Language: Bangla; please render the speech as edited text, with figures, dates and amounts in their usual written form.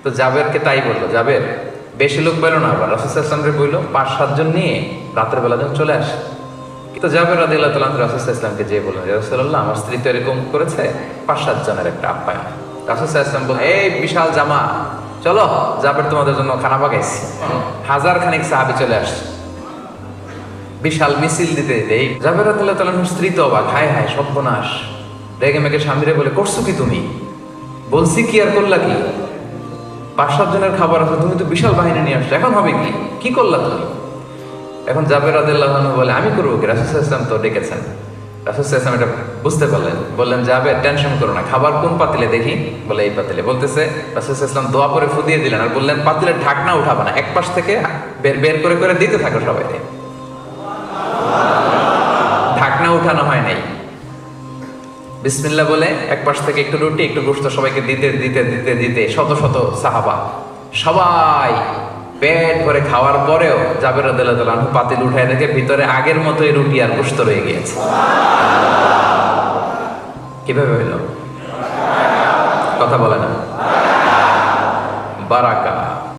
তো জাবেরকে তাই বললো, জাবের বেশি লোক বললো না, আবার রাসূল সাল্লাল্লাহু আলাইহি ওয়াসাল্লামকে বললো 5-7 জন নিয়ে রাতের বেলা যেন চলে আসে। তো জাবের রাদিয়াল্লাহু তাআলা রাসূল সাল্লাল্লাহু আলাইহি ওয়াসাল্লামকে যেয়ে বললেন, ইয়া রাসূলুল্লাহ, আমার স্ত্রী তো এরকম করেছে, 5-7 জনের একটা আপ্যায়ন। রাসূল সাল্লাল্লাহু আলাইহি ওয়াসাল্লাম বললেন, এই বিশাল জামা, চলো জাবের তোমাদের জন্য খানা পাকাইছি। 1000 খানিক সাহাবী চলে আসছে বিশাল মিছিল দিতে দিতে। এই জাবের রাদিয়াল্লাহু তাআলার স্ত্রী তো অবাক, হায় হায় সর্বনাশ, রেগে মেগে স্বামীরে বলে, করছো কি তুমি? বলছি কি আর করলা কি? 5-7 জনের খাবার আছে, তুমি তো বিশাল বাহিনী নিয়ে আসছো, এখন হবে কি? কি করলা তুমি? এখন জাবের রাদিয়াল্লাহু আনহু বলে, আমি করবো কি? রাসূল সাল্লাল্লাহু আলাইহি ওয়াসাল্লাম তো ডেকেছেন। রাসূল সাল্লাল্লাহু আলাইহি ওয়াসাল্লাম এটা বুঝতে পারলেন, বললেন, জাবের টেনশন করো না, খাবার কোন পাতিলে দেখি? বলে এই পাতিলে। বলতেছে রাসূল সাল্লাল্লাহু আলাইহি ওয়াসাল্লাম দোয়া করে ফুদিয়ে দিলেন আর বললেন, পাতিলের ঢাকনা উঠাবে না, এক পাশ থেকে বের বের করে করে দিতে থাকো সবাই। ঢাকনা উঠানো হয় নাই, বিসমিল্লাহ বলে এক পাশ থেকে একটু রুটি একটু গোশত সবাইকে দিতে দিতে দিতে দিতে শত শত সাহাবা সবাই পেট ভরে খাওয়ার পরেও জাবের রাদিয়াল্লাহু তাআলা আনহু পাতিল উঠায় দেখে ভিতরে আগের মতোই রুটি আর গোশত রয়ে গিয়েছে। কিভাবে হইল? কথা বলেন।